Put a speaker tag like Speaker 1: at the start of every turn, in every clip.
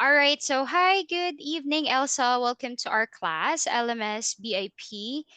Speaker 1: All right, so hi, good evening, Elsa. Welcome to our class, LMS BIP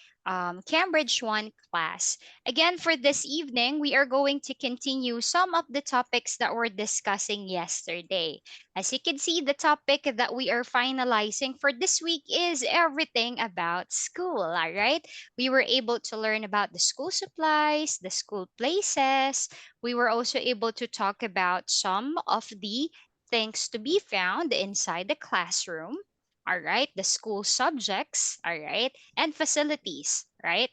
Speaker 1: Cambridge 1 class. Again, for this evening, we are going to continue some of the topics that we're discussing yesterday. As you can see, the topic that we are finalizing for this week is everything about school, all right? We were able to learn about the school supplies, the school places. We were also able to talk about some of the things to be found inside the classroom, all right, the school subjects, all right, and facilities, right?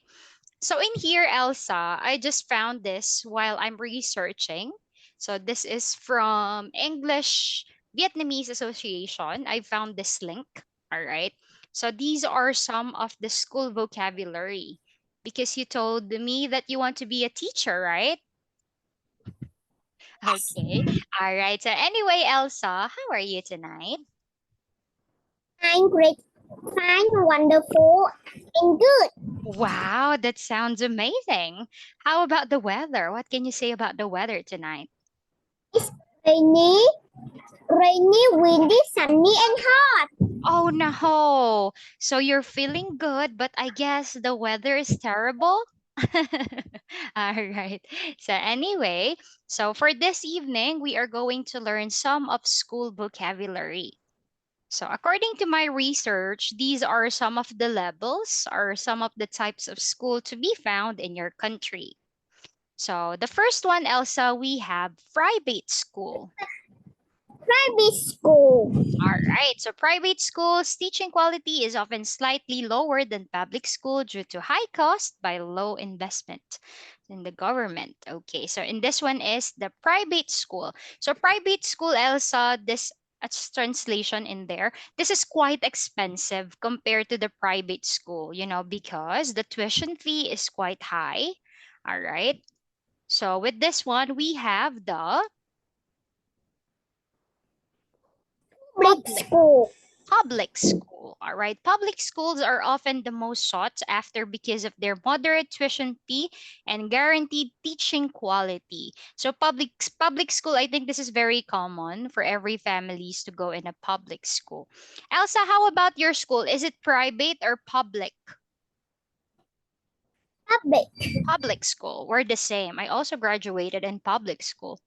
Speaker 1: So in here, Elsa, I just found this while I'm researching. So this is from English Vietnamese Association. I found this link, all right? So these are some of the school vocabulary because you told me that you want to be a teacher, right? Okay. All right. So anyway, Elsa, how are you tonight?
Speaker 2: I'm great, fine, wonderful, and good.
Speaker 1: Wow, that sounds amazing. How about the weather? What can you say about the weather tonight?
Speaker 2: It's rainy, windy, sunny, and hot.
Speaker 1: Oh no. So you're feeling good, but I guess the weather is terrible. All right. So anyway, so for this evening, we are going to learn some of school vocabulary. So according to my research, these are some of the levels or some of the types of school to be found in your country. So the first one, Elsa, we have private school.
Speaker 2: Private school.
Speaker 1: All right. So private schools teaching quality is often slightly lower than public school due to high cost by low investment in the government. Okay. So in this one is the private school. So private school, Elsa, this translation in there. This is quite expensive compared to the private school, because the tuition fee is quite high. All right. So with this one, we have the
Speaker 2: Public
Speaker 1: public
Speaker 2: school.
Speaker 1: public school. All right. Public schools are often the most sought after because of their moderate tuition fee and guaranteed teaching quality. So public school, I think this is very common for every families to go in a public school. Elsa, how about your school? Is it private or public?
Speaker 2: Public.
Speaker 1: Public school. We're the same. I also graduated in public school.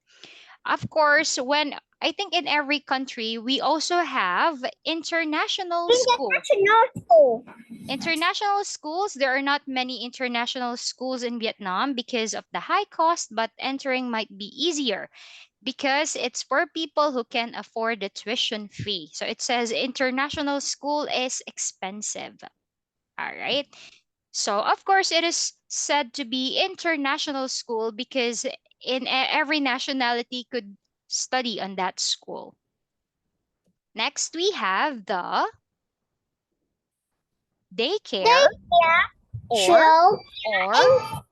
Speaker 1: Of course, when I think in every country, we also have international school.
Speaker 2: International school.
Speaker 1: International schools, there are not many international schools in Vietnam because of the high cost, but entering might be easier because it's for people who can afford the tuition fee. So it says international school is expensive. All right. So, of course, it is said to be international school because every nationality could study on that school. Next, we have the daycare
Speaker 2: Daycare,
Speaker 1: or
Speaker 2: child,
Speaker 1: or
Speaker 2: and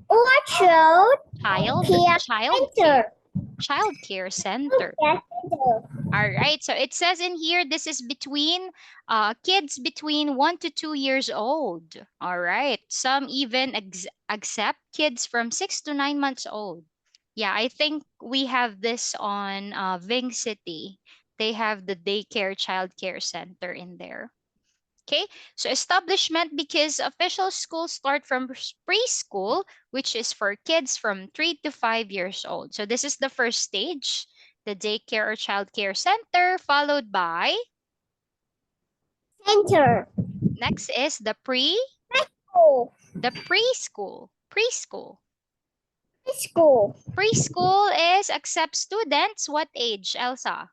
Speaker 2: or child
Speaker 1: child
Speaker 2: care
Speaker 1: child care
Speaker 2: center.
Speaker 1: child care center.
Speaker 2: Care center.
Speaker 1: All right. So it says in here this is between kids between 1 to 2 years old. All right. Some even accept kids from 6 to 9 months old. Yeah, I think we have this on Ving City. They have the daycare child care center in there. Okay, so establishment because official schools start from preschool, which is for kids from 3 to 5 years old. So this is the first stage, the daycare or child care center, followed by
Speaker 2: Center.
Speaker 1: next is
Speaker 2: School.
Speaker 1: the preschool. Preschool.
Speaker 2: School.
Speaker 1: Preschool is accept students what age, Elsa?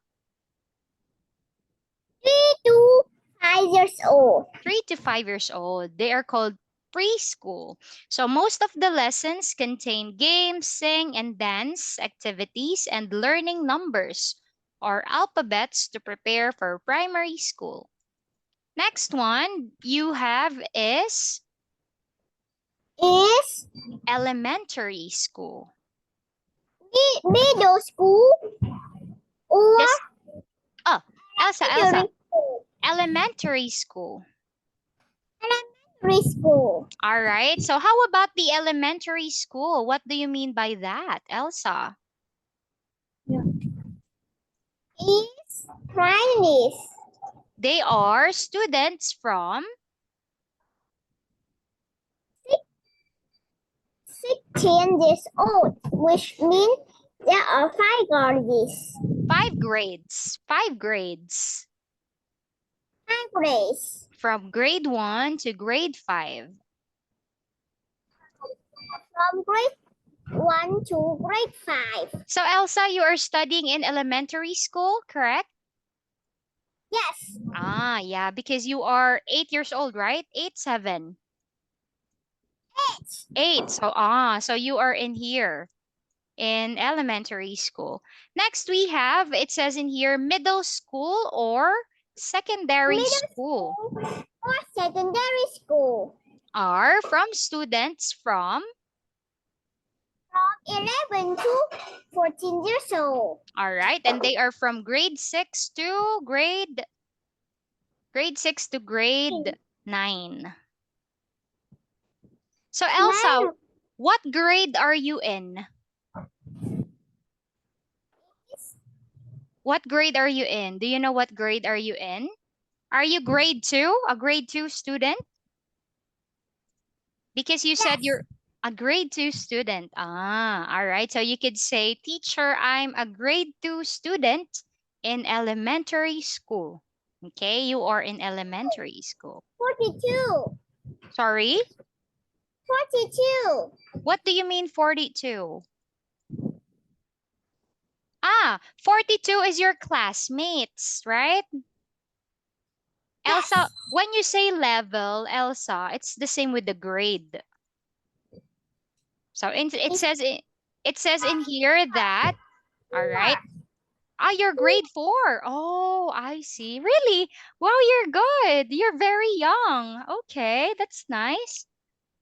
Speaker 2: 3 to 5 years old.
Speaker 1: 3 to 5 years old. They are called preschool. So most of the lessons contain games, sing and dance activities, and learning numbers or alphabets to prepare for primary school. Next one you have is elementary school.
Speaker 2: Middle school or
Speaker 1: This, oh, Elsa,
Speaker 2: school.
Speaker 1: elementary school.
Speaker 2: Elementary school.
Speaker 1: All right. So how about the elementary school? What do you mean by that, Elsa?
Speaker 2: is Chinese.
Speaker 1: They are students from
Speaker 2: 16 years old, which means there are 5 grades.
Speaker 1: 5 grades. 5 grades.
Speaker 2: 5 grades.
Speaker 1: From grade 1 to grade 5.
Speaker 2: From grade 1 to grade 5.
Speaker 1: So Elsa, you are studying in elementary school, correct?
Speaker 2: Yes.
Speaker 1: Ah, yeah, because you are 8 years old, right? 8, 7.
Speaker 2: 8.
Speaker 1: 8. So you are in here in elementary school. Next we have, it says in here, middle school or secondary
Speaker 2: Middle
Speaker 1: school
Speaker 2: school or secondary school.
Speaker 1: are from students from,
Speaker 2: From 11 to 14 years old.
Speaker 1: all right, and they are from grade 6 to grade 9. So Elsa,
Speaker 2: 9.
Speaker 1: what grade are you in? What grade are you in? Do you know what grade are you in? Are you grade 2? A grade 2 student? Because you said
Speaker 2: Yes.
Speaker 1: you're a grade 2 student. Ah, all right. So you could say, teacher, I'm a grade 2 student in elementary school. Okay, you are in elementary school.
Speaker 2: 42.
Speaker 1: Sorry?
Speaker 2: 42.
Speaker 1: What do you mean 42? Ah, 42 is your classmates, right? Elsa,
Speaker 2: Yes.
Speaker 1: when you say level, Elsa, it's the same with the grade. So it says in here that, all right. Ah, you're grade 4. Oh, I see. Really? Wow, you're good. You're very young. Okay, that's nice.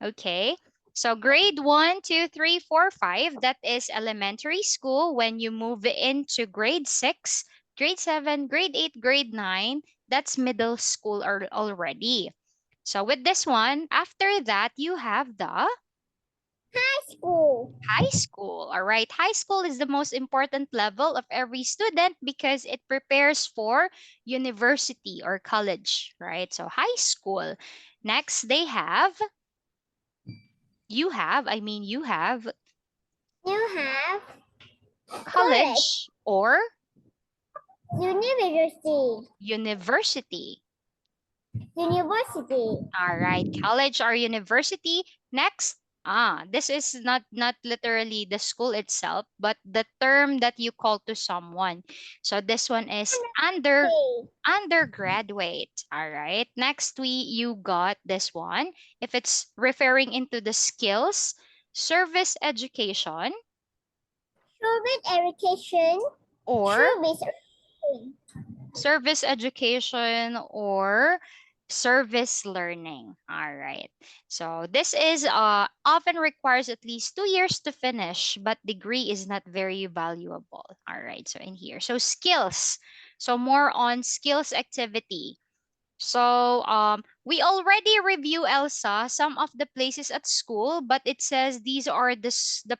Speaker 1: Okay. So grade 1, 2, 3, 4, 5, that is elementary school. When you move into grade 6, grade 7, grade 8, grade 9, that's middle school already. So with this one, after that, you have the
Speaker 2: High school.
Speaker 1: high school. All right. High school is the most important level of every student because it prepares for university or college, right? So high school. Next, you have
Speaker 2: You have college.
Speaker 1: college or
Speaker 2: University.
Speaker 1: university.
Speaker 2: University.
Speaker 1: All right, college or university. Next, this is not literally the school itself, but the term that you call to someone. So this one is
Speaker 2: Okay.
Speaker 1: undergraduate. All right. Next, you got this one. If it's referring into the skills, service education
Speaker 2: Service education.
Speaker 1: or
Speaker 2: Service education.
Speaker 1: service education or service learning. All right. So this is often requires at least 2 years to finish, but degree is not very valuable. All right. So in here, so skills. So more on skills activity. So we already review, Elsa, some of the places at school, but it says these are the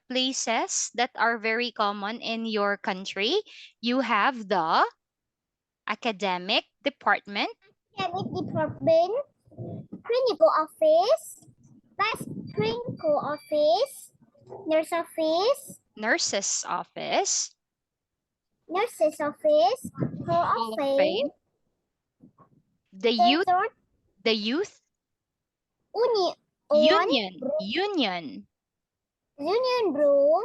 Speaker 1: places that are very common in your country. You have the academic department,
Speaker 2: Academic department. Clinical office. Vice clinical office. Nurse office.
Speaker 1: nurse's office,
Speaker 2: Nurse's office. Hall of
Speaker 1: hall of
Speaker 2: fame.
Speaker 1: fame, the youth,
Speaker 2: Desert.
Speaker 1: the youth,
Speaker 2: On.
Speaker 1: union.
Speaker 2: Union room.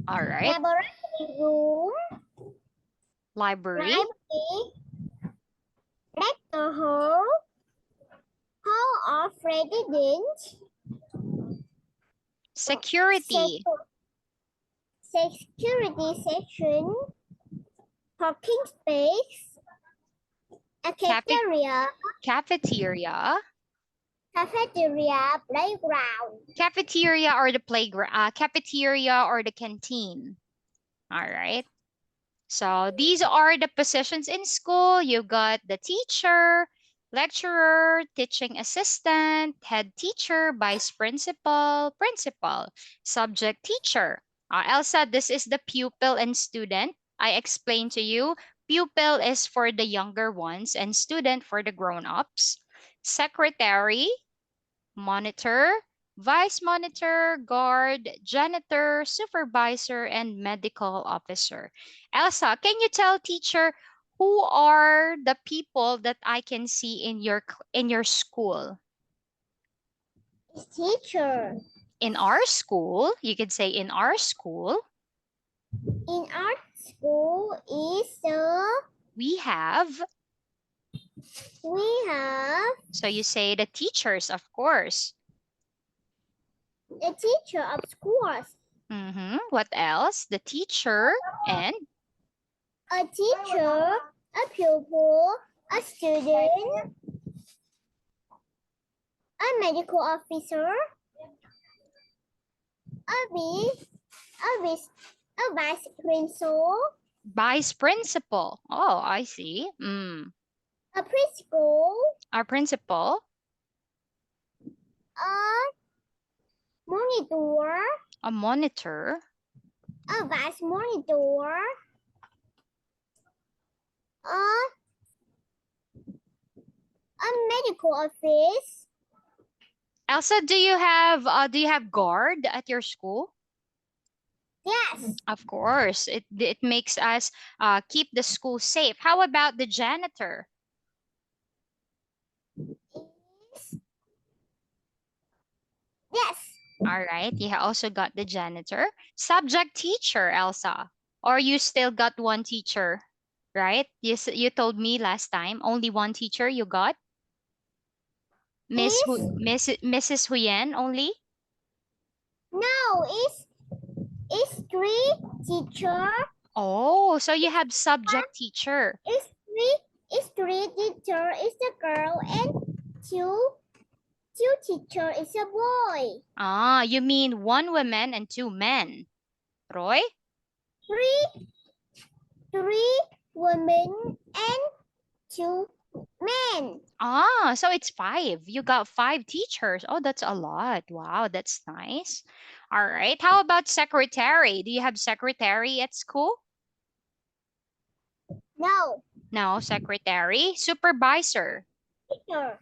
Speaker 1: All right,
Speaker 2: Laboratory room.
Speaker 1: library,
Speaker 2: Library. Lecture hall. Hall of residence.
Speaker 1: security,
Speaker 2: Security section. Parking space. A
Speaker 1: cafe,
Speaker 2: cafeteria.
Speaker 1: cafeteria,
Speaker 2: Cafeteria. Playground.
Speaker 1: cafeteria or the playground, cafeteria or the canteen. All right. So these are the positions in school. You got the teacher, lecturer, teaching assistant, head teacher, vice principal, principal, subject teacher. Elsa, this is the pupil and student. I explained to you. Pupil is for the younger ones and student for the grown-ups. Secretary, monitor, vice monitor, guard, janitor, supervisor, and medical officer. Elsa, can you tell teacher who are the people that I can see in your school?
Speaker 2: It's teacher.
Speaker 1: In our school, you could say in our school,
Speaker 2: In our school is
Speaker 1: we have,
Speaker 2: we have
Speaker 1: so you say the teachers, of course.
Speaker 2: the teacher of schools.
Speaker 1: What else? The teacher and
Speaker 2: A teacher, a pupil, a student, a medical officer, a vice, a vice principal,
Speaker 1: vice principal. Oh, I see.
Speaker 2: a principal,
Speaker 1: Our principal,
Speaker 2: a monitor,
Speaker 1: a monitor,
Speaker 2: a vice monitor, a medical office.
Speaker 1: Elsa, do you have guard at your school?
Speaker 2: Yes.
Speaker 1: Of course, it makes us keep the school safe. How about the janitor?
Speaker 2: Yes.
Speaker 1: All right, you also got the janitor. Subject teacher, Elsa. Or you still got one teacher, right? You told me last time only one teacher you got. Mrs. Huyen only?
Speaker 2: No, it's three teacher.
Speaker 1: Oh, so you have subject teacher.
Speaker 2: It's three teacher is a girl and two teacher is a boy.
Speaker 1: Ah, you mean one woman and two men. Roy?
Speaker 2: Three women and two men.
Speaker 1: Ah, so it's five. You got five teachers. Oh, that's a lot. Wow, that's nice. All right. How about secretary? Do you have secretary at school?
Speaker 2: No.
Speaker 1: No, secretary. Supervisor.
Speaker 2: Teacher.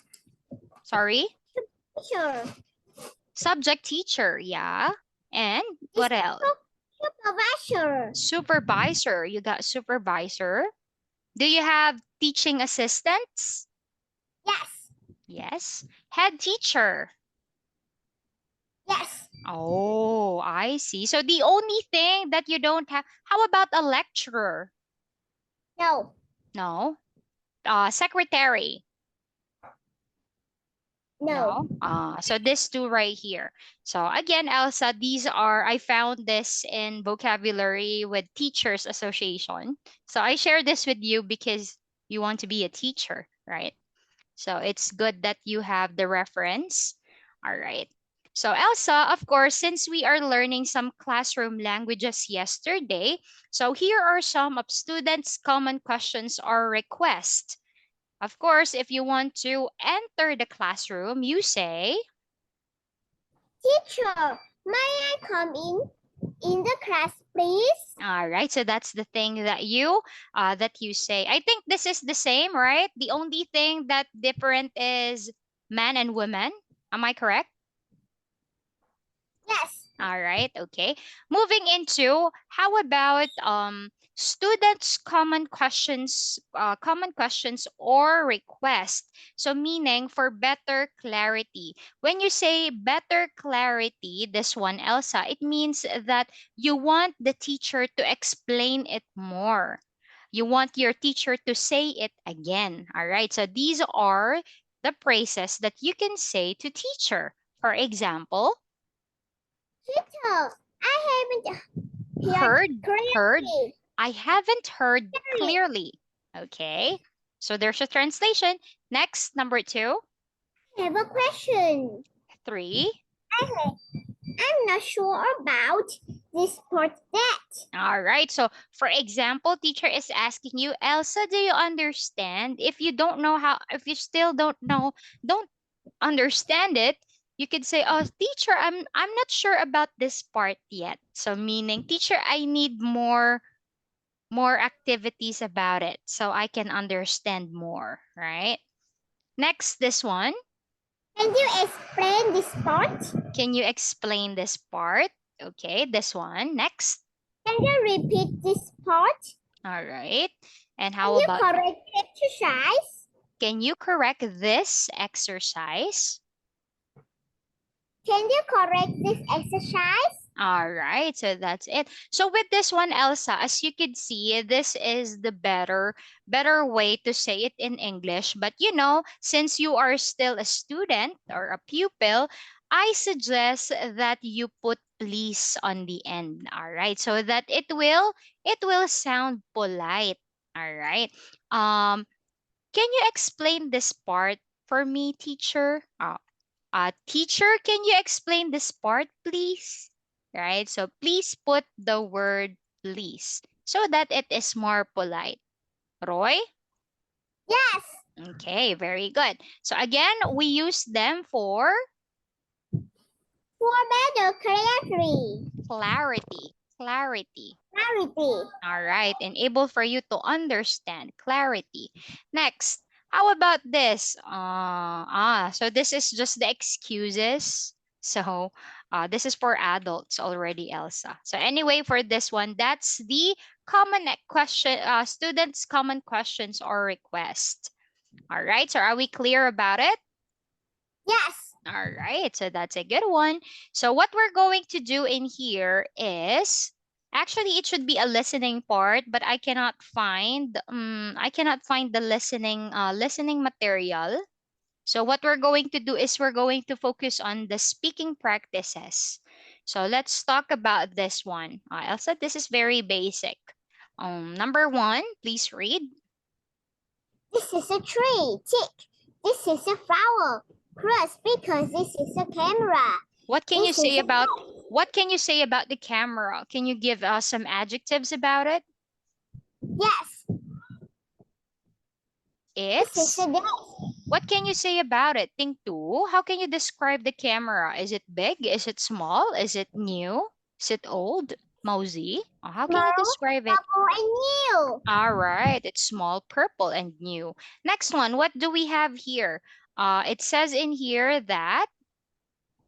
Speaker 1: Sorry?
Speaker 2: Teacher.
Speaker 1: Subject teacher. Yeah. And what else?
Speaker 2: Supervisor.
Speaker 1: Supervisor. You got supervisor. Do you have teaching assistants?
Speaker 2: Yes.
Speaker 1: Yes. Head teacher.
Speaker 2: Yes.
Speaker 1: Oh, I see. So the only thing that you don't have, how about a lecturer?
Speaker 2: No.
Speaker 1: No. Secretary?
Speaker 2: No.
Speaker 1: So these two right here. So again, Elsa, these are, I found this in vocabulary with Teachers Association. So I share this with you because you want to be a teacher, right? So it's good that you have the reference. All right. So Elsa, of course, since we are learning some classroom languages yesterday, so here are some of students' common questions or requests. Of course, if you want to enter the classroom, you say,
Speaker 2: Teacher, may I come in the class, please?
Speaker 1: all right. So that's the thing that you say. I think this is the same, right? The only thing that different is man and woman. Am I correct?
Speaker 2: Yes.
Speaker 1: All right, okay. Moving into how about students' common questions or requests. So meaning for better clarity. When you say better clarity, this one, Elsa, it means that you want the teacher to explain it more. You want your teacher to say it again. All right, so these are the phrases that you can say to teacher. For example,
Speaker 2: Teacher, I haven't
Speaker 1: heard, heard.
Speaker 2: clearly.
Speaker 1: I haven't heard clearly. Okay, so there's a translation. Next, number two,
Speaker 2: I have a question.
Speaker 1: three.
Speaker 2: I'm not sure about this part that.
Speaker 1: All right, so for example, teacher is asking you, Elsa, do you understand? If you don't know how, if you still don't know, don't understand it, you could say, oh, teacher, I'm not sure about this part yet. So meaning, teacher, I need more more activities about it so I can understand more, right? Next, this one.
Speaker 2: Can you explain this part?
Speaker 1: Can you explain this part? Okay, this one. Next.
Speaker 2: Can you repeat this part?
Speaker 1: All right. And
Speaker 2: Can
Speaker 1: how
Speaker 2: you
Speaker 1: about,
Speaker 2: correct the exercise?
Speaker 1: can you correct this exercise?
Speaker 2: Can you correct this exercise?
Speaker 1: All right, so that's it. So with this one, Elsa, as you could see, this is the better way to say it in English. But you know, since you are still a student or a pupil, I suggest that you put please on the end. All right, so that it will sound polite. All right. Can you explain this part for me, teacher? Teacher, can you explain this part, please? Right? So please put the word please so that it is more polite. Roy?
Speaker 2: Yes.
Speaker 1: Okay, very good. So again, we use them for
Speaker 2: For better clarity.
Speaker 1: clarity. Clarity.
Speaker 2: Clarity.
Speaker 1: All right, and able for you to understand clarity. Next, how about this? So this is just the excuses. So this is for adults already, Elsa. So anyway, for this one, that's the question, students' common questions or request. All right, so are we clear about it?
Speaker 2: Yes.
Speaker 1: All right, so that's a good one. So what we're going to do in here is actually it should be a listening part, but I cannot find the listening material. So what we're going to do is we're going to focus on the speaking practices. So let's talk about this one. Elsa, this is very basic. Number one, please read.
Speaker 2: This is a tree. Tick. This is a flower. Cross because this is a camera.
Speaker 1: What can you
Speaker 2: This is
Speaker 1: say
Speaker 2: a
Speaker 1: about
Speaker 2: desk.
Speaker 1: what can you say about the camera? Can you give us some adjectives about it?
Speaker 2: Yes. This is
Speaker 1: It's
Speaker 2: a desk.
Speaker 1: what can you say about it? Think two. How can you describe the camera? Is it big? Is it small? Is it new? Is it old? Mosey? How can you
Speaker 2: Small,
Speaker 1: describe it?
Speaker 2: double, and new.
Speaker 1: All right, it's small, purple, and new. Next one, what do we have here? It says in here that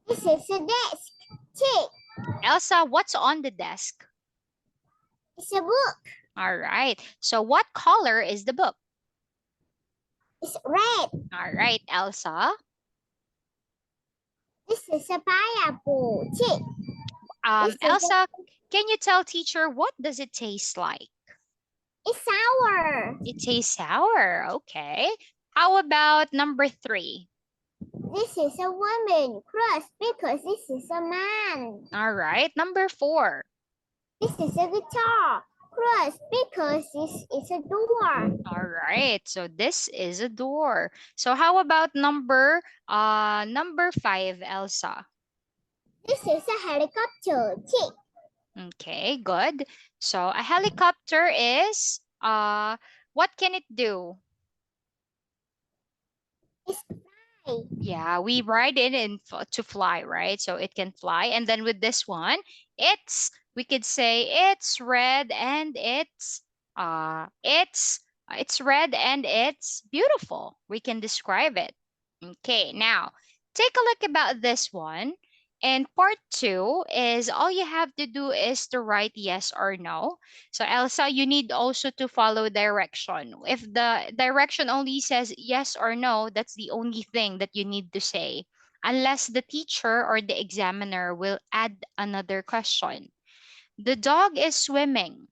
Speaker 2: This is a desk. Tick.
Speaker 1: Elsa, what's on the desk?
Speaker 2: It's a book.
Speaker 1: All right. So what color is the book?
Speaker 2: It's red.
Speaker 1: All right, Elsa.
Speaker 2: This is a pineapple. Tick. This is a
Speaker 1: Elsa, can you tell teacher what does it taste like?
Speaker 2: it's sour.
Speaker 1: It tastes sour. Okay. How about number three?
Speaker 2: This is a woman. Cross because this is a man.
Speaker 1: All right. Number four.
Speaker 2: This is a guitar. Cross because this is a door.
Speaker 1: All right. So this is a door. So how about number five, Elsa?
Speaker 2: This is a helicopter. Tick.
Speaker 1: Okay, good. So a helicopter is what can it do?
Speaker 2: It's fly.
Speaker 1: Yeah, we ride it to fly, right? So it can fly. And then with this one, we could say it's red and it's red and it's beautiful. We can describe it. Okay, now take a look about this one. And part two is all you have to do is to write yes or no. So Elsa, you need also to follow direction. If the direction only says yes or no, that's the only thing that you need to say. Unless the teacher or the examiner will add another question. The dog is swimming.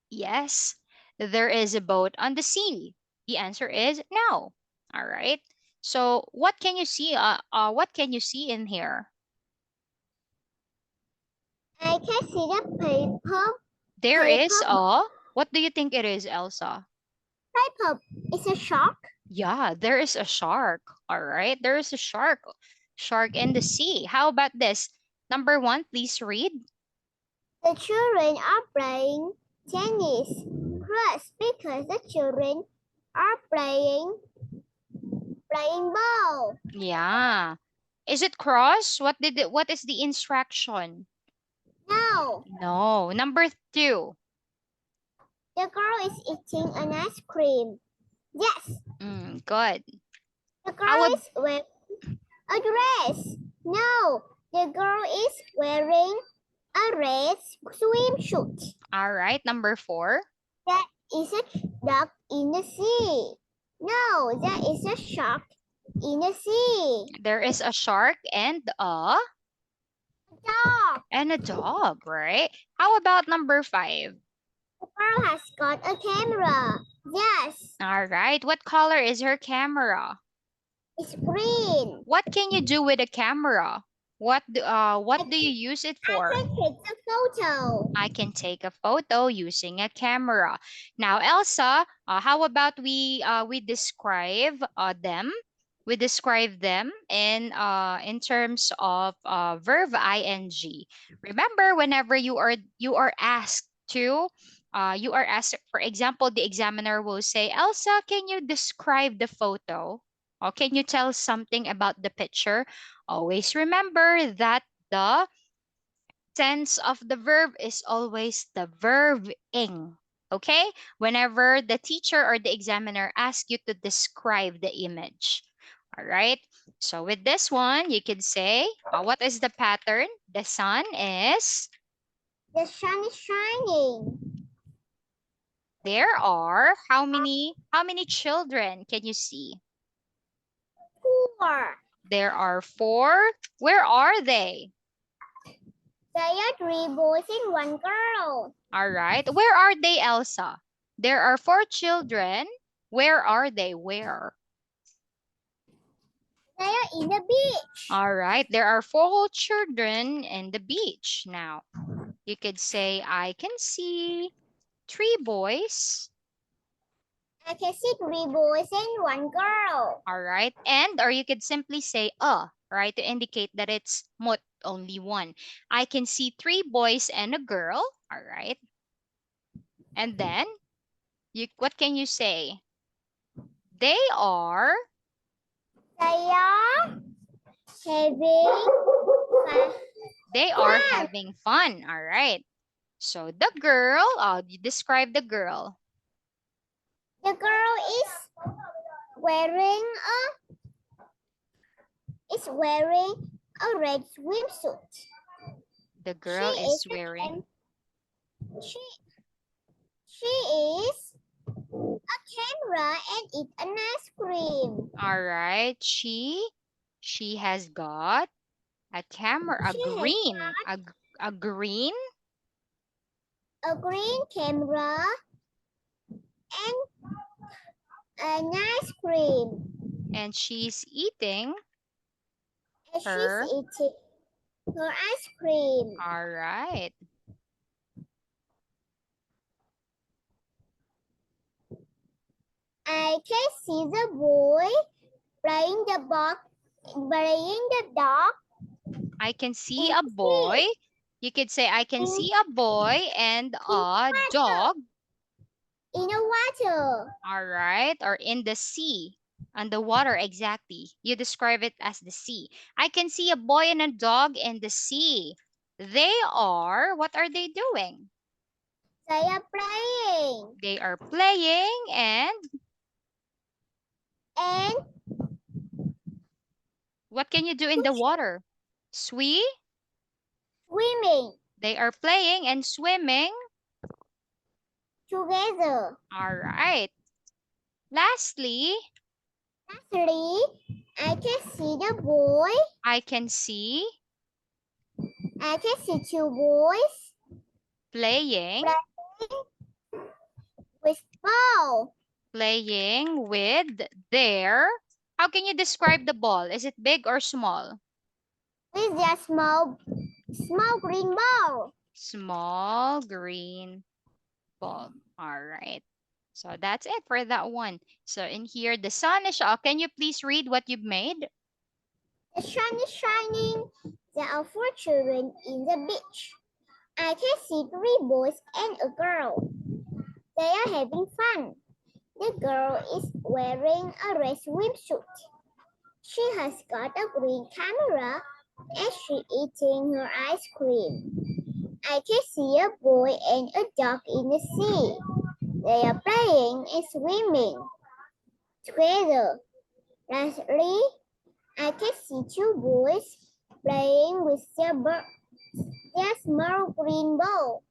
Speaker 1: Yes. There is a boat on the sea. The answer is no. All right. So what can you see? What can you see in here?
Speaker 2: I can see the paper.
Speaker 1: There is
Speaker 2: Paper.
Speaker 1: what do you think it is, Elsa?
Speaker 2: Paper. It's a shark.
Speaker 1: Yeah, there is a shark. All right, there is a shark. Shark in the sea. How about this? Number one, please read.
Speaker 2: The children are playing tennis. Cross because the children are playing ball.
Speaker 1: Yeah. Is it cross? What is the instruction?
Speaker 2: No.
Speaker 1: No. Number two.
Speaker 2: The girl is eating an ice cream. Yes.
Speaker 1: Good.
Speaker 2: The
Speaker 1: How
Speaker 2: girl is wearing a dress. No, the girl is wearing a red swimsuit.
Speaker 1: all right, number 4.
Speaker 2: That is a duck in the sea. No, that is a shark in the sea.
Speaker 1: There is a shark
Speaker 2: Dog.
Speaker 1: a dog, right? How about number 5?
Speaker 2: The girl has got a camera. Yes,
Speaker 1: All right. What color is her camera?
Speaker 2: it's green.
Speaker 1: What can you do with a camera? What do you use it
Speaker 2: I
Speaker 1: for?
Speaker 2: can take a photo.
Speaker 1: I can take a photo using a camera. Now, Elsa, how about we describe them? We describe them in terms of verb ing. Remember, whenever you are asked to you are asked, for example, the examiner will say, Elsa, can you describe the photo? Or can you tell something about the picture? Always remember that the tense of the verb is always the verb ing. Okay? Whenever the teacher or the examiner asks you to describe the image. All right? So with this one, you could say, what is the pattern? The sun is,
Speaker 2: The sun is shining.
Speaker 1: there are how many children can you see?
Speaker 2: 4.
Speaker 1: There are 4. Where are they?
Speaker 2: There are 3 boys and 1 girl.
Speaker 1: All right. Where are they, Elsa? There are 4 children. Where are they? Where?
Speaker 2: They are in the beach.
Speaker 1: All right. There are 4 children in the beach. Now, you could say, I can see 3 boys.
Speaker 2: I can see 3 boys and 1 girl.
Speaker 1: All right. Or you could simply say, right, to indicate that it's mut, only one. I can see 3 boys and a girl. All right. And then, what can you say? They are
Speaker 2: They are having fun.
Speaker 1: They are having fun. All right. So the girl, you describe the girl.
Speaker 2: The girl is wearing a red swimsuit.
Speaker 1: The girl is wearing.
Speaker 2: She is a camera and eat an ice cream.
Speaker 1: All right. She has got a camera, a green, a green.
Speaker 2: A green camera and an ice cream.
Speaker 1: And she's eating
Speaker 2: And
Speaker 1: her.
Speaker 2: she's eating her ice cream.
Speaker 1: All right.
Speaker 2: I can see the boy playing the dog.
Speaker 1: I can see a boy. You could say, I can see a boy and a dog.
Speaker 2: In the water.
Speaker 1: All right. Or in the sea. On the water, exactly. You describe it as the sea. I can see a boy and a dog in the sea. What are they doing?
Speaker 2: They are playing.
Speaker 1: They are playing and what can you do in the water? Swimming. They are playing and swimming
Speaker 2: together.
Speaker 1: All right. Lastly,
Speaker 2: I can see the boy.
Speaker 1: I can see
Speaker 2: 2 boys
Speaker 1: playing
Speaker 2: with ball.
Speaker 1: playing with their. How can you describe the ball? Is it big or small?
Speaker 2: With a small green ball.
Speaker 1: Small green ball. All right. So that's it for that one. So in here, the sun is out. Can you please read what you've made?
Speaker 2: The sun is shining. There are 4 children in the beach. I can see 3 boys and a girl. They are having fun. The girl is wearing a red swimsuit. She has got a green camera and she's eating her ice cream. I can see a boy and a dog in the sea. They are playing and swimming together. Lastly, I can see two boys playing with their small green ball.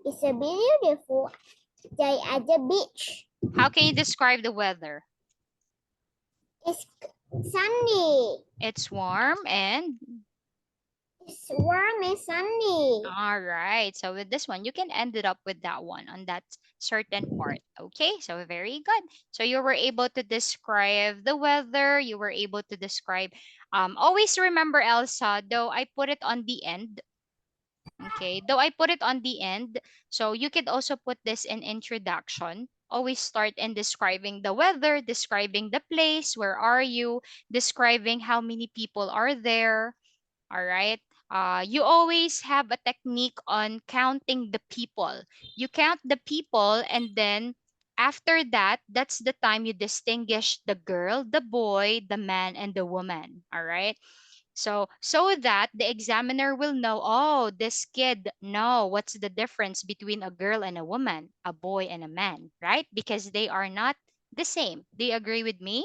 Speaker 2: It's a beautiful day at the beach.
Speaker 1: How can you describe the weather?
Speaker 2: It's sunny.
Speaker 1: It's warm and
Speaker 2: It's warm and sunny.
Speaker 1: all right. So with this one, you can end it up with that one on that certain part. Okay. So very good. So you were able to describe the weather. You were able to describe. Always remember, Elsa, though I put it on the end. Okay. Though I put it on the end. So you could also put this in introduction. Always start in describing the weather, describing the place, where are you, describing how many people are there. All right. You always have a technique on counting the people. You count the people, and then after that, that's the time you distinguish the girl, the boy, the man, and the woman. All right. So that the examiner will know, oh, this kid know what's the difference between a girl and a woman, a boy and a man, right? Because they are not the same. Do you agree with me?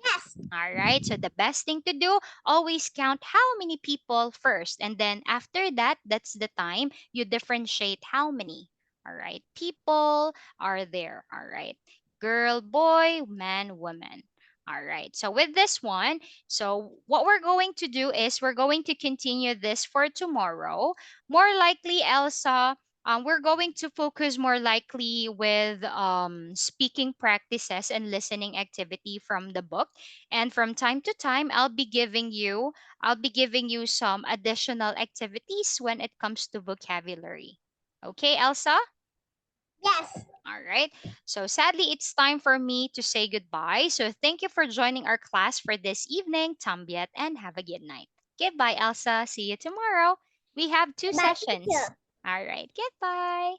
Speaker 2: Yes.
Speaker 1: All right. So the best thing to do, always count how many people first. And then after that, that's the time you differentiate how many. All right. People are there. All right. Girl, boy, man, woman. All right. So with this one, so what we're going to do is we're going to continue this for tomorrow. More likely, Elsa, we're going to focus more likely with speaking practices and listening activity from the book, and from time to time I'll be giving you some additional activities when it comes to vocabulary. Okay, Elsa?
Speaker 2: Yes.
Speaker 1: All right. So sadly it's time for me to say goodbye. So thank you for joining our class for this evening, Tambiet, and have a good night. Goodbye, Elsa. See you tomorrow. We have two
Speaker 2: Bye,
Speaker 1: sessions.
Speaker 2: teacher.
Speaker 1: All right. Goodbye.